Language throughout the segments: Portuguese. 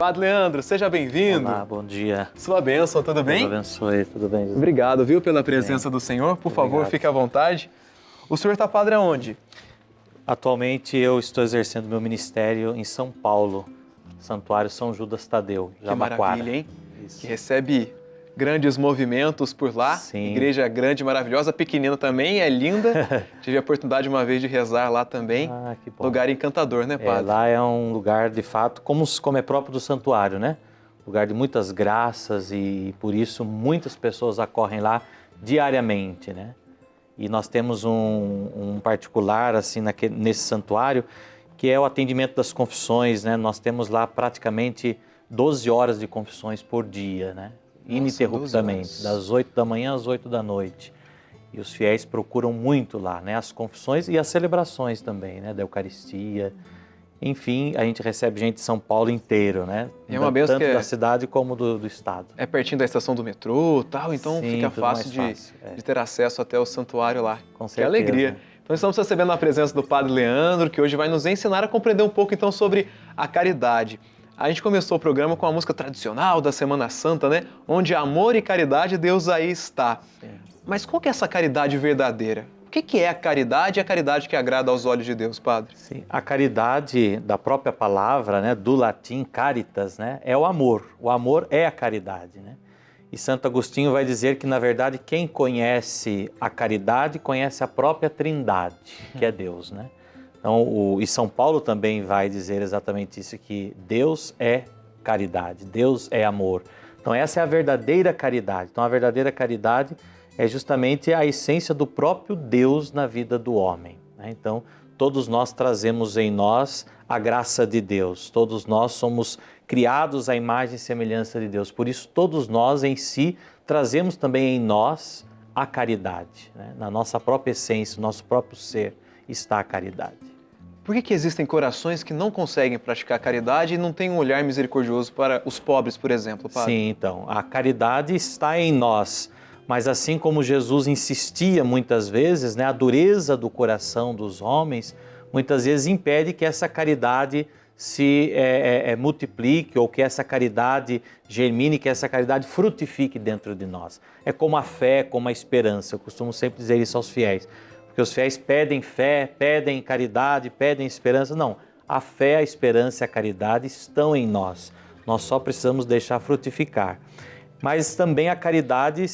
Padre Leandro, seja bem-vindo. Olá, bom dia. Sua bênção, tudo bem? Deus abençoe, tudo bem, Jesus? Obrigado, viu, pela presença do Senhor. Por favor, Obrigado. fique à vontade. O senhor está padre aonde? Atualmente eu estou exercendo meu ministério em São Paulo, Santuário São Judas Tadeu, Que Jabaquara. maravilha, hein? Isso. Que recebe grandes movimentos por lá. Sim. Igreja grande, maravilhosa, pequenina também, é linda. Tive a oportunidade uma vez de rezar lá também. Ah, que bom. Lugar encantador, né, padre? Lá é um lugar, de fato, como é próprio do santuário, né? Lugar de muitas graças e, por isso, muitas pessoas acorrem lá diariamente, né? E nós temos um particular, assim, nesse santuário, que é o atendimento das confissões, né? Nós temos lá praticamente 12 horas de confissões por dia, né? Ininterruptamente, das 8 da manhã às 8 da noite. E os fiéis procuram muito lá, né? As confissões e as celebrações também, né? Da Eucaristia. Enfim, a gente recebe gente de São Paulo inteiro, né? E é uma benção tanto que da cidade como do estado. É pertinho da estação do metrô e tal, então Sim, fica tudo fácil, mais fácil, de ter acesso até o santuário lá. Com Que certeza. alegria. Então estamos recebendo a presença do Padre Leandro, que hoje vai nos ensinar a compreender um pouco então sobre a caridade. A gente começou o programa com a música tradicional da Semana Santa, né? Onde amor e caridade, Deus aí está. Sim. Mas qual que é essa caridade verdadeira? O que é a caridade e a caridade que agrada aos olhos de Deus, Padre? Sim, a caridade da própria palavra, né, do latim caritas, né, é o amor. O amor é a caridade, né? E Santo Agostinho vai dizer que, na verdade, quem conhece a caridade conhece a própria Trindade, que é Deus, né? Então, e São Paulo também vai dizer exatamente isso, que Deus é caridade, Deus é amor. Então, essa é a verdadeira caridade. Então, a verdadeira caridade é justamente a essência do próprio Deus na vida do homem, né? Então, todos nós trazemos em nós a graça de Deus, todos nós somos criados à imagem e semelhança de Deus, por isso todos nós em si trazemos também em nós a caridade, né? Na nossa própria essência, no nosso próprio ser está a caridade. Por que existem corações que não conseguem praticar a caridade e não têm um olhar misericordioso para os pobres, por exemplo, Padre? Sim, então, a caridade está em nós, mas assim como Jesus insistia muitas vezes, né, a dureza do coração dos homens, muitas vezes impede que essa caridade se multiplique ou que essa caridade germine, que essa caridade frutifique dentro de nós. É como a fé, como a esperança, eu costumo sempre dizer isso aos fiéis. Porque os fiéis pedem fé, pedem caridade, pedem esperança. Não, a fé, a esperança e a caridade estão em nós. Nós só precisamos deixar frutificar. Mas também a caridade,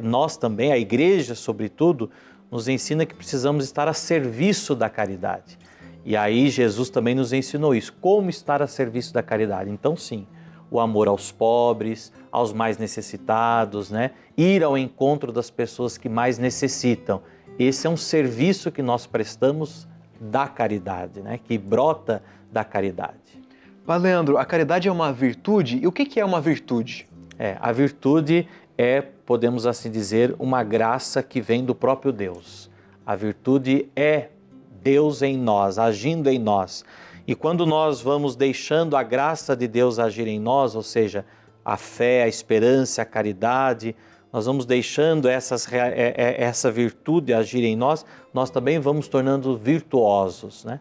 nós também, a igreja sobretudo, nos ensina que precisamos estar a serviço da caridade. E aí Jesus também nos ensinou isso, como estar a serviço da caridade. Então sim, o amor aos pobres, aos mais necessitados, né? Ir ao encontro das pessoas que mais necessitam. Esse é um serviço que nós prestamos da caridade, né? Que brota da caridade. Padre Leandro, a caridade é uma virtude? E o que é uma virtude? A virtude é, podemos assim dizer, uma graça que vem do próprio Deus. A virtude é Deus em nós, agindo em nós. E quando nós vamos deixando a graça de Deus agir em nós, ou seja, a fé, a esperança, a caridade, nós vamos deixando essa virtude agir em nós, nós também vamos tornando virtuosos, né?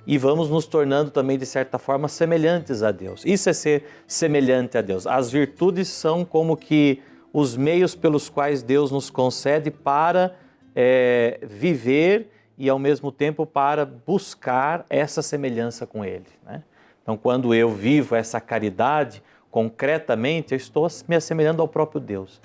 E vamos nos tornando também, de certa forma, semelhantes a Deus. Isso é ser semelhante a Deus. As virtudes são como que os meios pelos quais Deus nos concede para viver e, ao mesmo tempo, para buscar essa semelhança com Ele, né? Então, quando eu vivo essa caridade, concretamente, eu estou me assemelhando ao próprio Deus.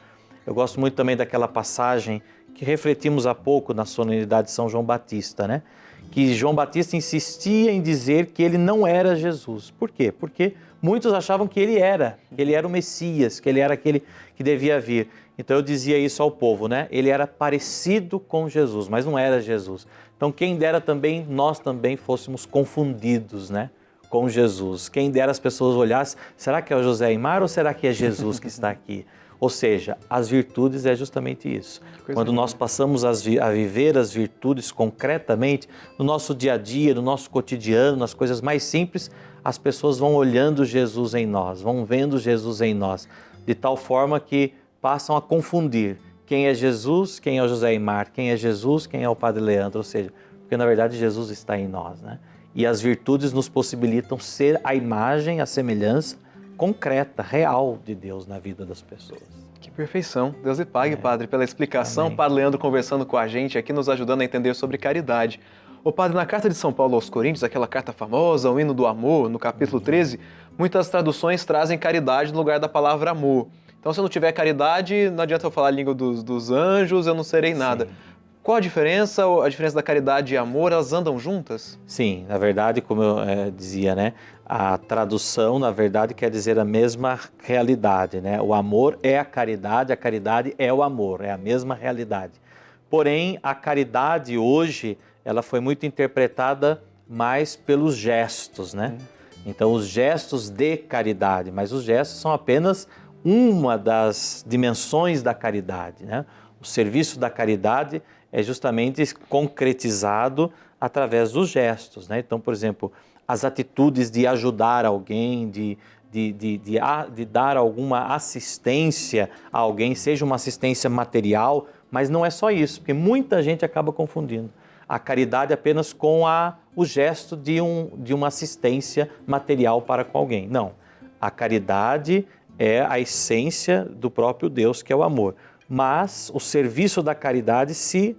Eu gosto muito também daquela passagem que refletimos há pouco na solenidade de São João Batista, né? Que João Batista insistia em dizer que ele não era Jesus. Por quê? Porque muitos achavam que ele era o Messias, que ele era aquele que devia vir. Então eu dizia isso ao povo, né? Ele era parecido com Jesus, mas não era Jesus. Então quem dera também, nós também fôssemos confundidos, né? Com Jesus. Quem dera as pessoas olhassem, será que é o José Aimar ou será que é Jesus que está aqui? Ou seja, as virtudes é justamente isso. Quando nós passamos a viver as virtudes concretamente, no nosso dia a dia, no nosso cotidiano, nas coisas mais simples, as pessoas vão olhando Jesus em nós, vão vendo Jesus em nós, de tal forma que passam a confundir quem é Jesus, quem é o José Aimar, quem é Jesus, quem é o Padre Leandro, ou seja, porque na verdade Jesus está em nós, né? E as virtudes nos possibilitam ser a imagem, a semelhança concreta, real de Deus na vida das pessoas. Que perfeição. Deus lhe pague, Padre, pela explicação. Amém. Padre Leandro conversando com a gente aqui, nos ajudando a entender sobre caridade. Ô Padre, na carta de São Paulo aos Coríntios, aquela carta famosa, o hino do amor, no capítulo 13, muitas traduções trazem caridade no lugar da palavra amor. Então, se eu não tiver caridade, não adianta eu falar a língua dos anjos, eu não serei nada. Sim. Qual a diferença? A diferença da caridade e amor, elas andam juntas? Sim, na verdade, como eu dizia, né? A tradução, na verdade, quer dizer a mesma realidade, né? O amor é a caridade é o amor, é a mesma realidade. Porém, a caridade hoje, ela foi muito interpretada mais pelos gestos, né? Então, os gestos de caridade, mas os gestos são apenas uma das dimensões da caridade, né? O serviço da caridade é justamente concretizado através dos gestos, né? Então, por exemplo, as atitudes de ajudar alguém, de dar alguma assistência a alguém, seja uma assistência material, mas não é só isso, porque muita gente acaba confundindo a caridade apenas com o gesto de uma assistência material para com alguém. Não, a caridade é a essência do próprio Deus, que é o amor. Mas o serviço da caridade se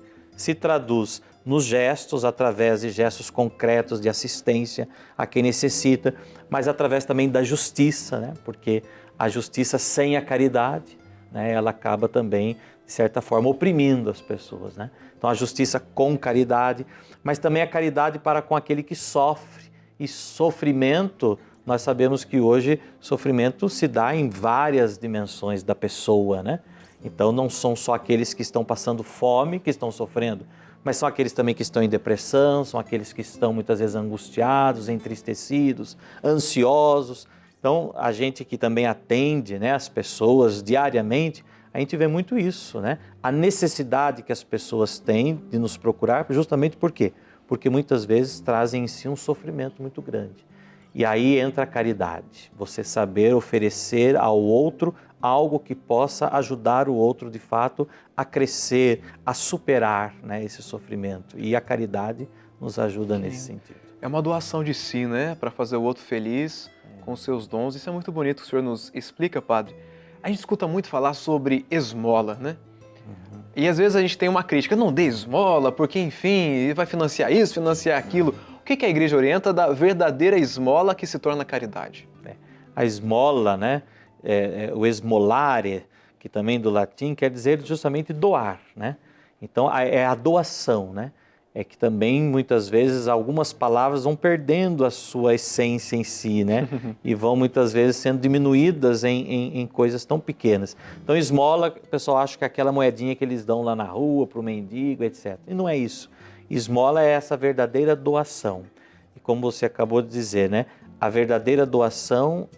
traduz nos gestos, através de gestos concretos de assistência a quem necessita, mas através também da justiça, né? Porque a justiça sem a caridade, né, ela acaba também, de certa forma, oprimindo as pessoas, né? Então a justiça com caridade, mas também a caridade para com aquele que sofre. E sofrimento, nós sabemos que hoje sofrimento se dá em várias dimensões da pessoa, né? Então não são só aqueles que estão passando fome que estão sofrendo, mas são aqueles também que estão em depressão, são aqueles que estão muitas vezes angustiados, entristecidos, ansiosos. Então a gente que também atende, né, as pessoas diariamente, a gente vê muito isso, né? A necessidade que as pessoas têm de nos procurar, justamente por quê? Porque muitas vezes trazem em si um sofrimento muito grande. E aí entra a caridade, você saber oferecer ao outro algo que possa ajudar o outro de fato a crescer, a superar, né, esse sofrimento. E a caridade nos ajuda nesse sentido. É uma doação de si, né? Para fazer o outro feliz com os seus dons. Isso é muito bonito que o senhor nos explica, Padre. A gente escuta muito falar sobre esmola, né? E às vezes a gente tem uma crítica, não dê esmola, porque enfim, vai financiar isso, financiar aquilo. O que a igreja orienta da verdadeira esmola que se torna caridade? A esmola, né? O esmolare, que também do latim quer dizer justamente doar, né? Então é a doação, né? É que também muitas vezes algumas palavras vão perdendo a sua essência em si, né? E vão muitas vezes sendo diminuídas em coisas tão pequenas. Então esmola, o pessoal acha que é aquela moedinha que eles dão lá na rua para o mendigo, etc. E não é isso. Esmola é essa verdadeira doação. E como você acabou de dizer, né? A verdadeira doação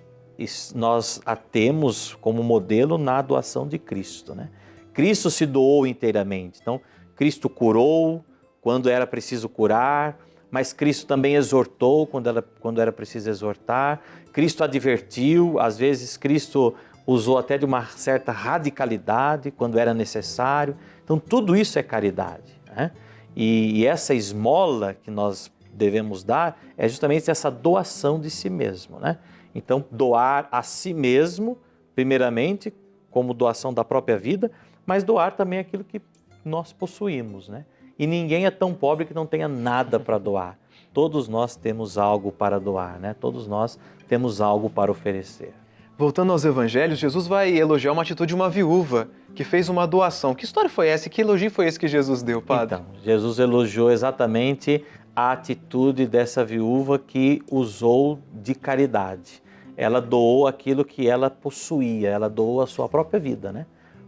nós a temos como modelo na doação de Cristo, né? Cristo se doou inteiramente. Então, Cristo curou quando era preciso curar, mas Cristo também exortou quando era preciso exortar. Cristo advertiu, às vezes Cristo usou até de uma certa radicalidade quando era necessário. Então, tudo isso é caridade, né? E essa esmola que nós devemos dar é justamente essa doação de si mesmo, né? Então, doar a si mesmo, primeiramente, como doação da própria vida, mas doar também aquilo que nós possuímos, né? E ninguém é tão pobre que não tenha nada para doar. Todos nós temos algo para doar, né? Todos nós temos algo para oferecer. Voltando aos evangelhos, Jesus vai elogiar uma atitude de uma viúva que fez uma doação. Que história foi essa? Que elogio foi esse que Jesus deu, Padre? Então, Jesus elogiou exatamente a atitude dessa viúva que usou de caridade. Ela doou aquilo que ela possuía, ela doou a sua própria vida, né?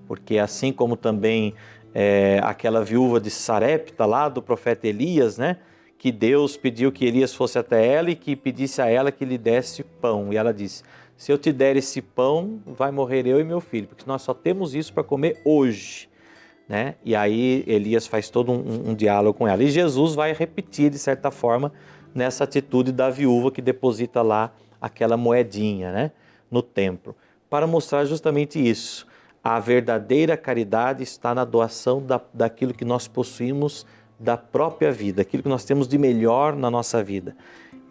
Porque assim como também aquela viúva de Sarepta lá do profeta Elias, né? Que Deus pediu que Elias fosse até ela e que pedisse a ela que lhe desse pão. E ela disse, se eu te der esse pão, vai morrer eu e meu filho, porque nós só temos isso para comer hoje, né? E aí Elias faz todo um diálogo com ela. E Jesus vai repetir, de certa forma, nessa atitude da viúva que deposita lá aquela moedinha, né, no templo, para mostrar justamente isso. A verdadeira caridade está na doação daquilo que nós possuímos da própria vida, aquilo que nós temos de melhor na nossa vida.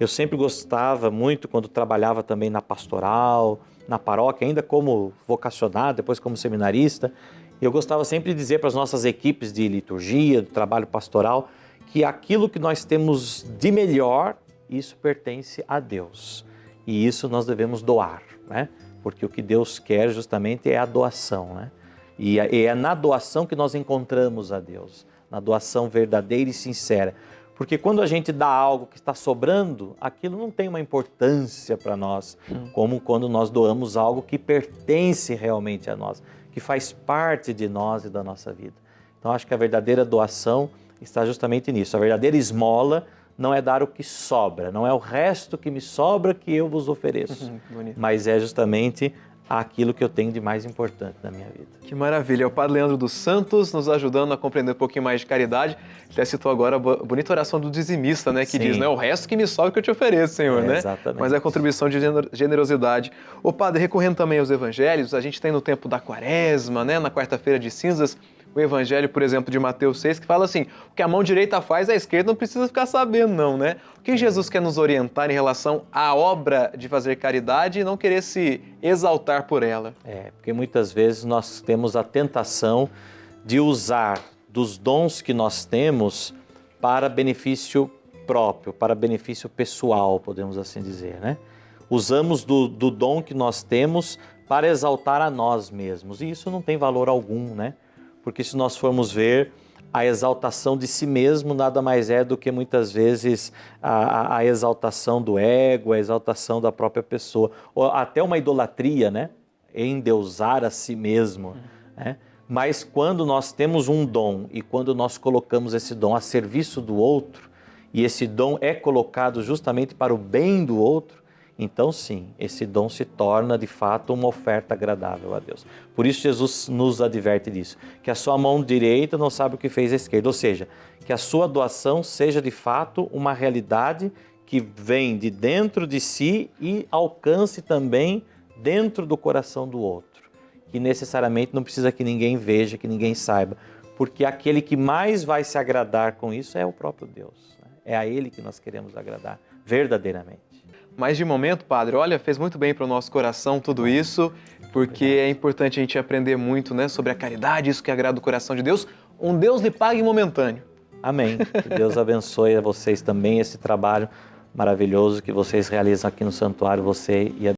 Eu sempre gostava muito quando trabalhava também na pastoral, na paróquia, ainda como vocacionado, depois como seminarista. Eu gostava sempre de dizer para as nossas equipes de liturgia, do trabalho pastoral, que aquilo que nós temos de melhor, isso pertence a Deus. E isso nós devemos doar, né? Porque o que Deus quer justamente é a doação, né? E é na doação que nós encontramos a Deus, na doação verdadeira e sincera. Porque quando a gente dá algo que está sobrando, aquilo não tem uma importância para nós, como quando nós doamos algo que pertence realmente a nós, que faz parte de nós e da nossa vida. Então, acho que a verdadeira doação está justamente nisso. A verdadeira esmola não é dar o que sobra, não é o resto que me sobra que eu vos ofereço, mas é justamente aquilo que eu tenho de mais importante na minha vida. Que maravilha, é o Padre Leandro dos Santos nos ajudando a compreender um pouquinho mais de caridade. Até citou agora a bonita oração do dizimista, né? Que diz, né? O resto que me sobra que eu te ofereço, Senhor, né? Exatamente. Mas é a contribuição de generosidade. Ô Padre, recorrendo também aos evangelhos, a gente tem no tempo da Quaresma, né? Na quarta-feira de cinzas, o evangelho, por exemplo, de Mateus 6, que fala assim, o que a mão direita faz, a esquerda não precisa ficar sabendo, não, né? O que Jesus quer nos orientar em relação à obra de fazer caridade e não querer se exaltar por ela? Porque muitas vezes nós temos a tentação de usar dos dons que nós temos para benefício próprio, para benefício pessoal, podemos assim dizer, né? Usamos do dom que nós temos para exaltar a nós mesmos, e isso não tem valor algum, né? Porque se nós formos ver, a exaltação de si mesmo nada mais é do que muitas vezes a exaltação do ego, a exaltação da própria pessoa, ou até uma idolatria, né? Endeusar a si mesmo, né? Mas quando nós temos um dom e quando nós colocamos esse dom a serviço do outro, e esse dom é colocado justamente para o bem do outro, então sim, esse dom se torna de fato uma oferta agradável a Deus. Por isso Jesus nos adverte disso, que a sua mão direita não sabe o que fez a esquerda, ou seja, que a sua doação seja de fato uma realidade que vem de dentro de si e alcance também dentro do coração do outro, que necessariamente não precisa que ninguém veja, que ninguém saiba, porque aquele que mais vai se agradar com isso é o próprio Deus, né? É a Ele que nós queremos agradar verdadeiramente. Mas de momento, Padre, olha, fez muito bem para o nosso coração tudo isso, porque é importante a gente aprender muito, né, sobre a caridade, isso que agrada o coração de Deus. Um Deus lhe pague momentâneo. Amém. Que Deus abençoe a vocês também esse trabalho maravilhoso que vocês realizam aqui no santuário, você e a